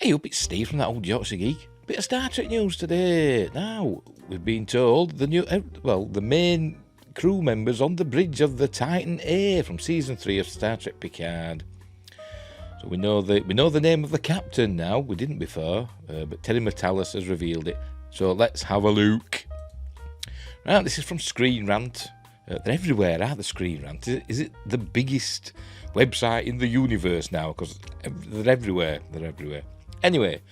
Hey up, it's Steve from that old Yorkshire Geek. Bit of Star Trek news today. Now, we've been told the main crew members on the bridge of the Titan A from season 3 of Star Trek Picard. So we know the name of the captain now. We didn't before, but Terry Metalis has revealed it. So let's have a look. Right, this is from Screen Rant. They're everywhere, aren't they, Screen Rant? Is it the biggest website in the universe now? Because they're everywhere. Anyway,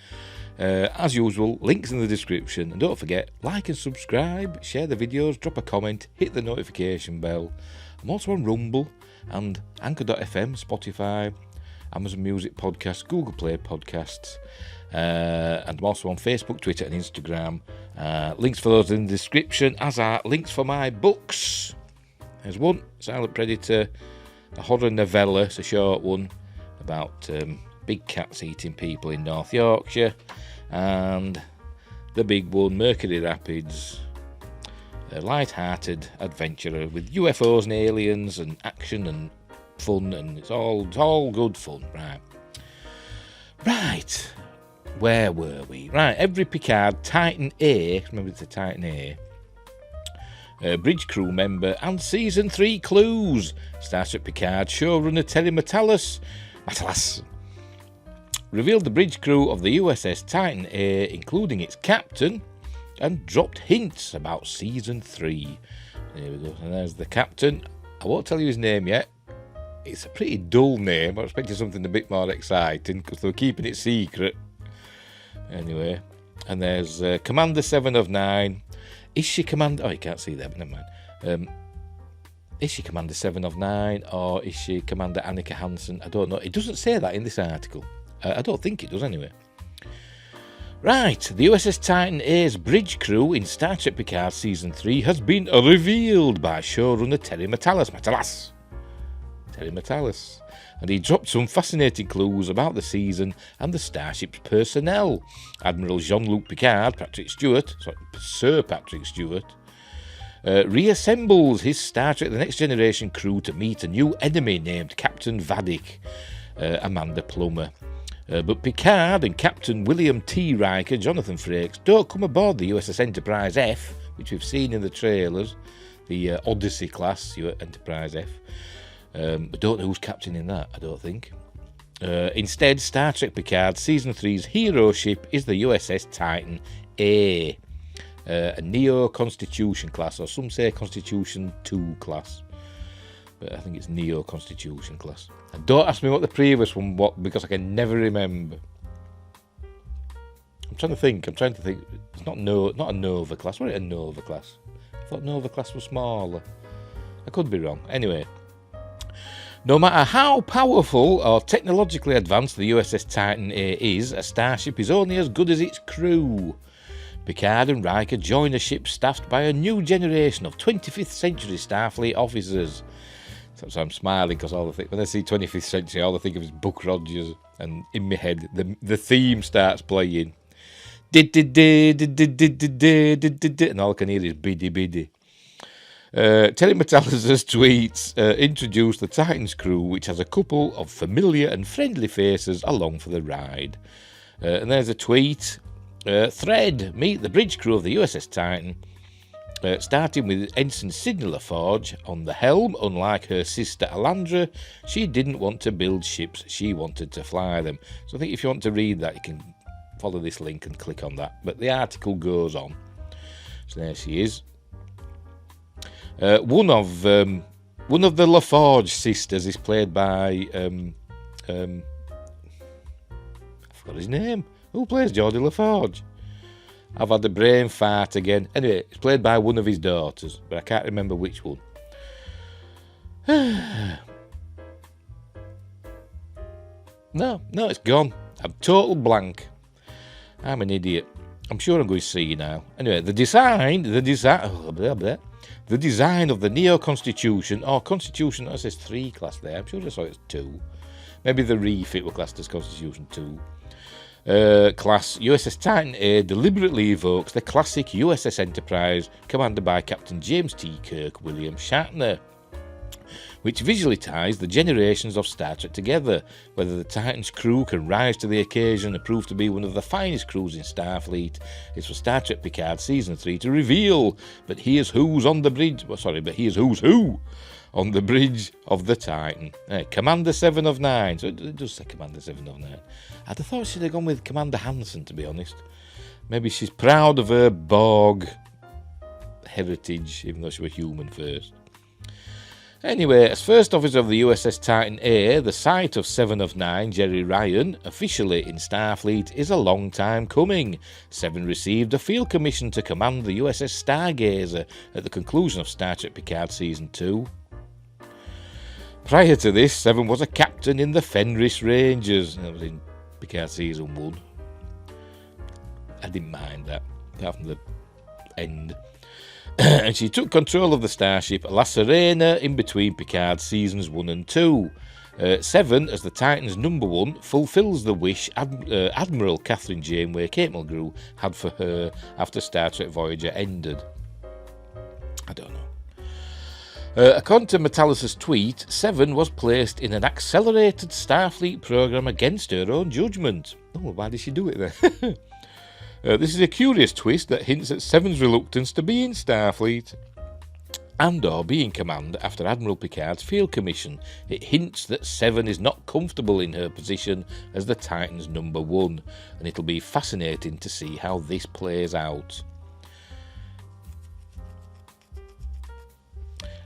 as usual, links in the description. And don't forget, like and subscribe, share the videos, drop a comment, hit the notification bell. I'm also on Rumble and Anchor.fm, Spotify, Amazon Music Podcasts, Google Play Podcasts. And I'm also on Facebook, Twitter and Instagram. Links for those in the description, as are links for my books. There's one, Silent Predator, a horror novella. It's a short one about big cats eating people in North Yorkshire. And the big one, Mercury Rapids, a light-hearted adventurer with UFOs and aliens and action and fun, and it's all good fun. Right. Where were we? Right, every Picard Titan A, remember it's a Titan A, bridge crew member and season 3 clues. Star Trek Picard showrunner Terry Metalis revealed the bridge crew of the USS Titan A, including its captain, and dropped hints about season 3. There we go, and there's the captain. I won't tell you his name yet. It's a pretty dull name. I expected something a bit more exciting because they were keeping it secret. Anyway, and there's Commander 7 of 9. Is she Commander... Oh, you can't see that, but never mind. Is she Commander 7 of 9, or is she Commander Annika Hansen? I don't know. It doesn't say that in this article. I don't think it does, anyway. Right, the USS Titan A's bridge crew in Star Trek Picard Season 3 has been revealed by showrunner Terry Metalis. And he dropped some fascinating clues about the season and the starship's personnel. Admiral Jean-Luc Picard, Sir Patrick Stewart, reassembles his Star Trek The Next Generation crew to meet a new enemy named Captain Vadik, Amanda Plummer. But Picard and Captain William T. Riker, Jonathan Frakes, don't come aboard the USS Enterprise F, which we've seen in the trailers, the Odyssey class Enterprise F. But don't know who's captaining that, I don't think. Instead, Star Trek Picard Season 3's hero ship is the USS Titan A, a Neo-Constitution class, or some say Constitution 2 class. But I think it's Neo-Constitution class. And don't ask me what the previous one was, because I can never remember. I'm trying to think. It's not a Nova class. What is a Nova class? I thought Nova class was smaller. I could be wrong. Anyway. No matter how powerful or technologically advanced the USS Titan A is, a starship is only as good as its crew. Picard and Riker join a ship staffed by a new generation of 25th century Starfleet officers. So I'm smiling because when I see 25th century, all I think of is Buck Rogers, and in my head the theme starts playing. And all I can hear is biddy biddy. Terry Metalis' tweets introduce the Titan's crew, which has a couple of familiar and friendly faces along for the ride. And there's a tweet. Thread, meet the bridge crew of the USS Titan, starting with Ensign Sidney LaForge on the helm. Unlike her sister Alandra, she didn't want to build ships, she wanted to fly them. So I think if you want to read that, you can follow this link and click on that. But the article goes on. So there she is. One of the LaForge sisters is played by I forgot his name. Who plays Geordie LaForge? I've had a brain fart again. Anyway, it's played by one of his daughters, but I can't remember which one. No, it's gone. I'm total blank. I'm an idiot. I'm sure I'm going to see now. Anyway, the design of the Neo-Constitution, or Constitution, that says 3 class there. I'm sure I saw it's 2. Maybe the refit were classed as Constitution 2. Class USS Titan A deliberately evokes the classic USS Enterprise, commanded by Captain James T. Kirk William Shatner. which visually ties the generations of Star Trek together. Whether the Titan's crew can rise to the occasion and prove to be one of the finest crews in Starfleet is for Star Trek Picard Season 3 to reveal. But here's who's on the bridge. Here's who's who on the bridge of the Titan. Commander 7 of 9. So it does say Commander 7 of 9. I'd have thought she'd have gone with Commander Hansen, to be honest. Maybe she's proud of her Borg heritage, even though she was human first. Anyway, as first officer of the USS Titan A, the sight of 7 of 9, Jerry Ryan, officially in Starfleet is a long time coming. 7 received a field commission to command the USS Stargazer at the conclusion of Star Trek Picard Season 2. Prior to this, 7 was a captain in the Fenris Rangers. That was in Picard Season 1. I didn't mind that, apart from the end. And she took control of the starship La Serena in between Picard Seasons 1 and 2. 7, as the Titan's number 1, fulfills the wish Admiral Catherine Janeway Kate Mulgrew had for her after Star Trek Voyager ended. I don't know. According to Metallis's tweet, 7 was placed in an accelerated Starfleet program against her own judgment. Oh, why did she do it then? This is a curious twist that hints at 7's reluctance to be in Starfleet and or be in command after Admiral Picard's field commission. It hints that 7 is not comfortable in her position as the Titan's number 1, and it'll be fascinating to see how this plays out.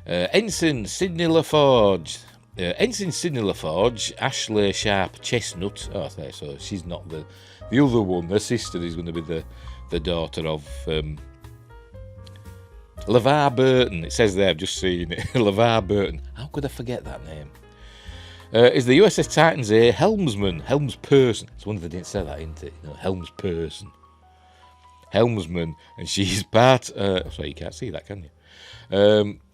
Ensign Sidney LaForge. Ensign Sidney LaForge, Ashley Sharp Chestnut. Oh, so she's not the other one. Her sister is going to be the daughter of LeVar Burton. It says there, I've just seen it. LeVar Burton. How could I forget that name? Is the USS Titan's A helmsperson. It's wonder they didn't say that, isn't it? Helmsperson. Helmsman. And she's part... sorry, you can't see that, can you?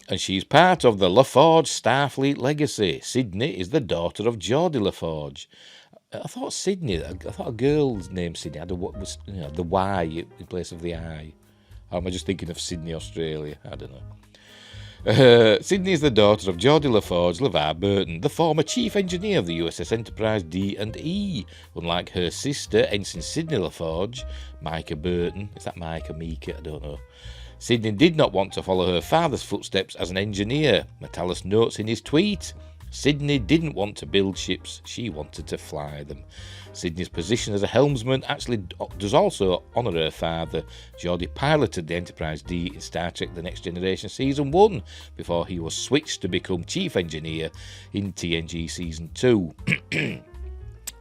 And she's part of the LaForge Starfleet legacy. Sydney is the daughter of Geordie LaForge. I thought a girl's name Sydney had the Y in place of the I. Or am I just thinking of Sydney, Australia? I don't know. Sydney is the daughter of Geordie LaForge, LeVar Burton, the former chief engineer of the USS Enterprise D&E. Unlike her sister, Ensign Sydney LaForge, Micah Burton. Is that Micah, Mika? I don't know. Sydney did not want to follow her father's footsteps as an engineer. Metallis notes in his tweet, Sydney didn't want to build ships, she wanted to fly them. Sydney's position as a helmsman actually does also honour her father. Geordie piloted the Enterprise D in Star Trek The Next Generation Season 1 before he was switched to become chief engineer in TNG Season 2.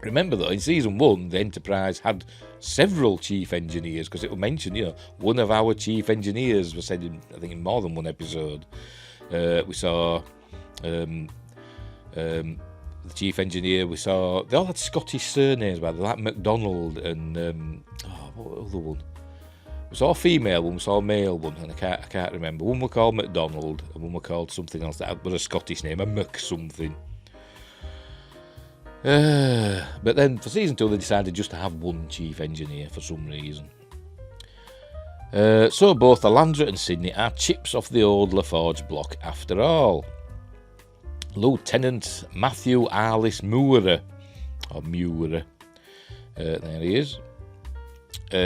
Remember though, in Season 1, the Enterprise had several chief engineers, because it was mentioned, one of our chief engineers was said in more than one episode. We saw the chief engineer, they all had Scottish surnames, by the way, like MacDonald and, what other one? We saw a female one, we saw a male one, and I can't remember. One were called MacDonald, and one were called something else that was a Scottish name, a Mac something. But then for Season 2 they decided just to have one chief engineer for some reason. So both Alandra and Sydney are chips off the old LaForge block after all. Lieutenant Matthew Arliss Moore, there he is.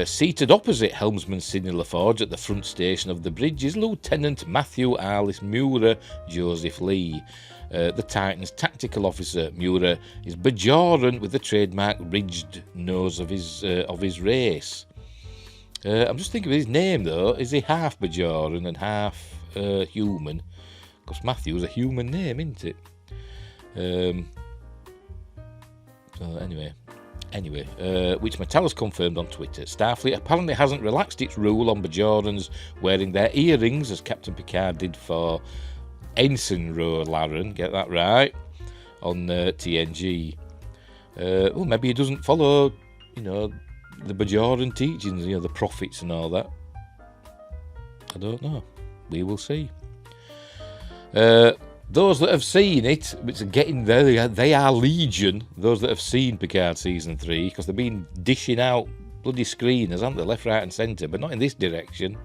Seated opposite helmsman Sydney LaForge at the front station of the bridge is Lieutenant Matthew Arliss Moore Joseph Lee. The Titan's tactical officer, Muir, is Bajoran with the trademark ridged nose of his race. I'm just thinking of his name though. Is he half Bajoran and half human? Because Matthew's a human name, isn't it? So anyway, which Metallis confirmed on Twitter. Starfleet apparently hasn't relaxed its rule on Bajorans wearing their earrings, as Captain Picard did for Ensign Laren, get that right, on TNG. Well, maybe he doesn't follow, the Bajoran teachings, the prophets and all that. I don't know. We will see. Those that have seen it, it's getting there. They are legion. Those that have seen Picard Season 3, because they've been dishing out bloody screeners, haven't they, left, right, and centre, but not in this direction.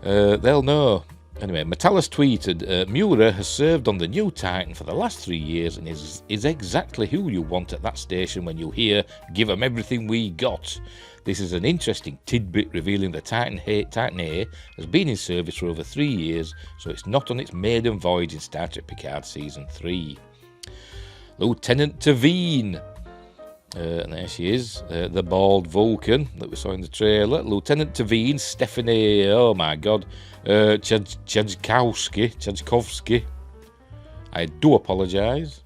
They'll know. Anyway, Metallus tweeted, Mura has served on the new Titan for the last 3 years and is exactly who you want at that station when you hear, give 'em everything we got. This is an interesting tidbit revealing that Titan A has been in service for over 3 years, so it's not on its maiden voyage in Star Trek Picard Season 3. Lieutenant Tavine. And there she is, the bald Vulcan that we saw in the trailer. Lieutenant Tavine, Stephanie, oh my god, Chajkovsky. I do apologise.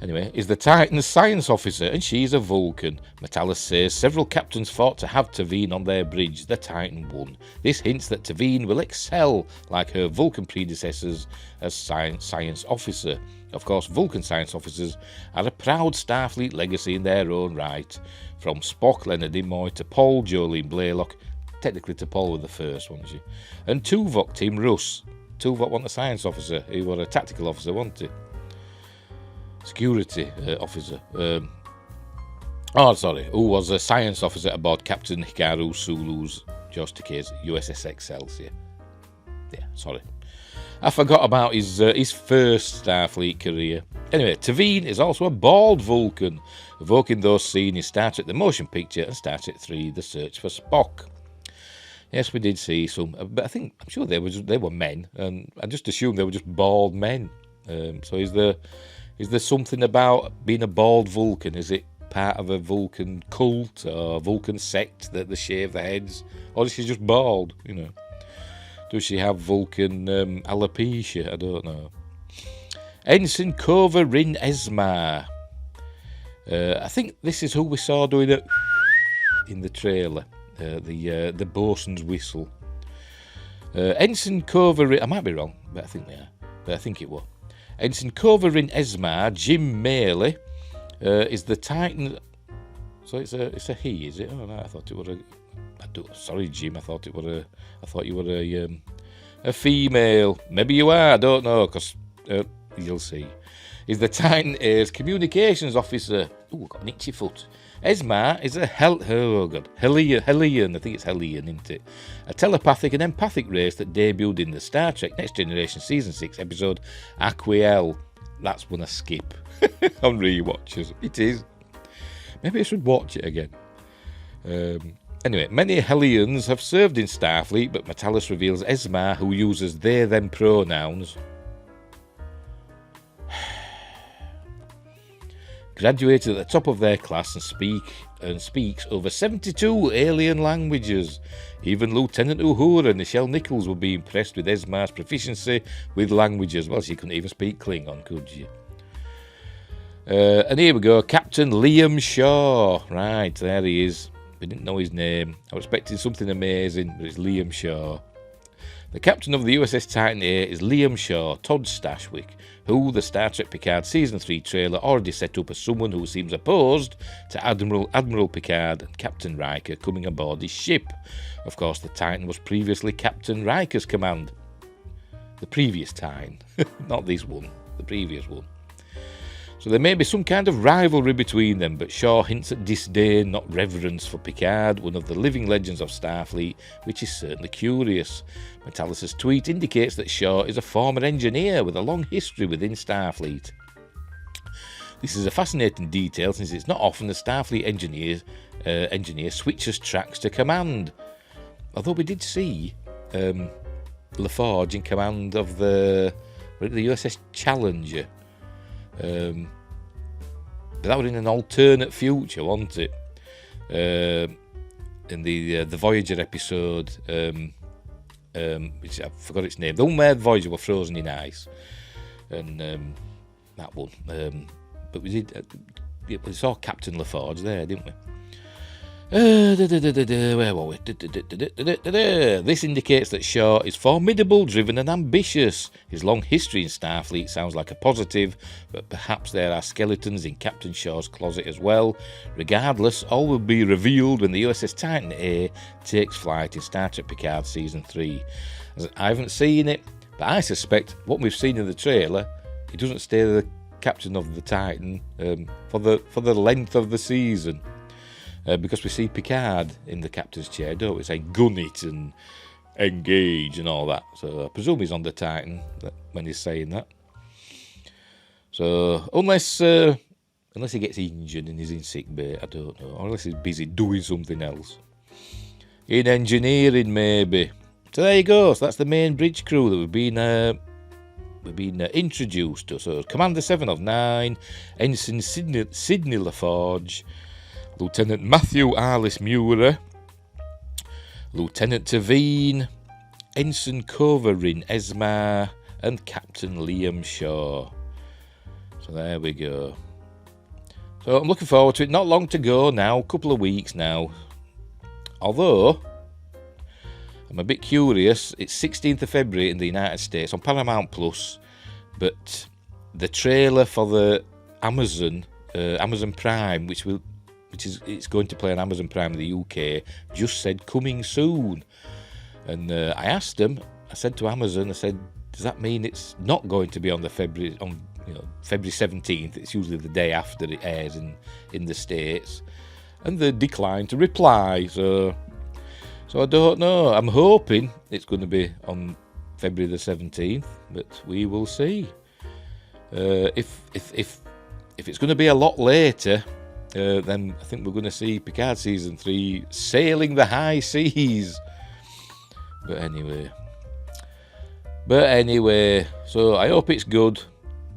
Anyway, is the Titan's science officer, and she's a Vulcan. Metallus says several captains fought to have Tavine on their bridge. The Titan won. This hints that Tavine will excel like her Vulcan predecessors as science officer. Of course, Vulcan science officers are a proud Starfleet legacy in their own right. From Spock, Leonard Nimoy, to Paul, Jolene Blaylock. Technically to Paul with the first one, she. And Tuvok, Tim Russ. Tuvok wasn't a science officer. He was a tactical officer, wasn't he? Security officer. Who was a science officer aboard Captain Hikaru Sulu's George Takei's USS Excelsior. Yeah, sorry. I forgot about his first Starfleet career. Anyway, Tavine is also a bald Vulcan, evoking those seen in Star Trek The Motion Picture and Star Trek 3 The Search for Spock. Yes, we did see some, but I'm sure they were men, and I just assumed they were just bald men. So is there something about being a bald Vulcan? Is it part of a Vulcan cult or a Vulcan sect that they shave their heads? Or is she just bald, you know? Does she have Vulcan alopecia? I don't know. Ensign Kova Rin Esma. I think this is who we saw doing it in the trailer. The bosun's whistle. Ensign Kova Rin... I might be wrong, but I think they are. But I think it was. Ensign Kova Rin Esma, Jim Maley, is the Titan... So it's a he, is it? Oh, no, I thought it was a... Sorry, Jim. I thought you were a female. Maybe you are. I don't know, because you'll see. Is the Titan A's communications officer? Ooh, got an itchy foot. Esma is a Hellion. I think it's Hellion, isn't it? A telepathic and empathic race that debuted in the Star Trek Next Generation Season 6 episode Aquiel. That's one I skip on rewatches. It is. Maybe I should watch it again. Anyway, many Hellions have served in Starfleet, but Metallus reveals Esma, who uses they/them pronouns, graduated at the top of their class and speaks over 72 alien languages. Even Lieutenant Uhura and Nichelle Nichols will be impressed with Esma's proficiency with languages. Well, she couldn't even speak Klingon, could she? And here we go, Captain Liam Shaw. Right, there he is. We didn't know his name. I was expecting something amazing, but it's Liam Shaw. The captain of the USS Titan A is Liam Shaw, Todd Stashwick, who the Star Trek Picard Season 3 trailer already set up as someone who seems opposed to Admiral Picard and Captain Riker coming aboard his ship. Of course, the Titan was previously Captain Riker's command. The previous Titan, not this one, the previous one. So there may be some kind of rivalry between them, but Shaw hints at disdain, not reverence for Picard, one of the living legends of Starfleet, which is certainly curious. Metallus' tweet indicates that Shaw is a former engineer with a long history within Starfleet. This is a fascinating detail since it's not often a Starfleet engineer switches tracks to command. Although we did see LaForge in command of the USS Challenger. But that was in an alternate future, wasn't it? In the Voyager episode, which I forgot its name. The one where Voyager were frozen in ice, and that one. But we did. We saw Captain LaForge there, didn't we? Where were we? This indicates that Shaw is formidable, driven and ambitious. His long history in Starfleet sounds like a positive, but perhaps there are skeletons in Captain Shaw's closet as well. Regardless, all will be revealed when the USS Titan A takes flight in Star Trek Picard Season 3. I haven't seen it, but I suspect what we've seen in the trailer, he doesn't stay the captain of the Titan for the length of the season. Because we see Picard in the captain's chair, don't we? Saying gun it and engage and all that. So I presume he's on the Titan when he's saying that. So unless he gets injured and he's in sick bay, I don't know. Or unless he's busy doing something else. In engineering, maybe. So there you go. So that's the main bridge crew that we've been introduced to. So Commander 7 of 9, Ensign Sidney LaForge, Lieutenant Matthew Arliss Muir, Lieutenant Tavine, Ensign Kovarin Esmar, and Captain Liam Shaw. So there we go. So I'm looking forward to it. Not long to go now, a couple of weeks now. Although, I'm a bit curious, it's 16th of February in the United States on Paramount Plus, but the trailer for the Amazon Prime, it's going to play on Amazon Prime in the UK, just said coming soon. And I asked them, I said to Amazon, I said, does that mean it's not going to be on February 17th? It's usually the day after it airs in the States. And they declined to reply, so I don't know. I'm hoping it's going to be on February the 17th, but we will see. If it's going to be a lot later, then I think we're going to see Picard Season 3 sailing the high seas. But anyway, so I hope it's good.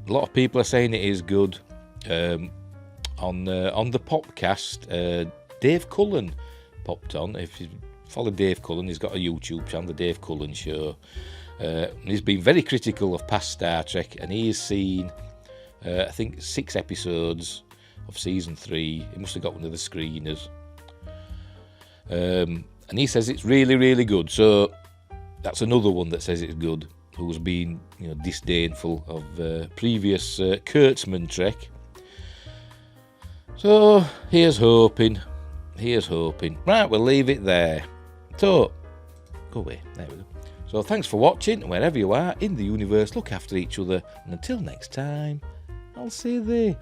A lot of people are saying it is good. On the podcast, Dave Cullen popped on. If you follow Dave Cullen, he's got a YouTube channel, The Dave Cullen Show. He's been very critical of past Star Trek, and he has seen, I think, 6 episodes of Season 3. He must have got one of the screeners. And he says it's really, really good. So that's another one that says it's good, who's been disdainful of previous Kurtzman Trek. So here's hoping. Right, we'll leave it there. So go away. There we go. So thanks for watching. Wherever you are in the universe, look after each other, and until next time, I'll see thee.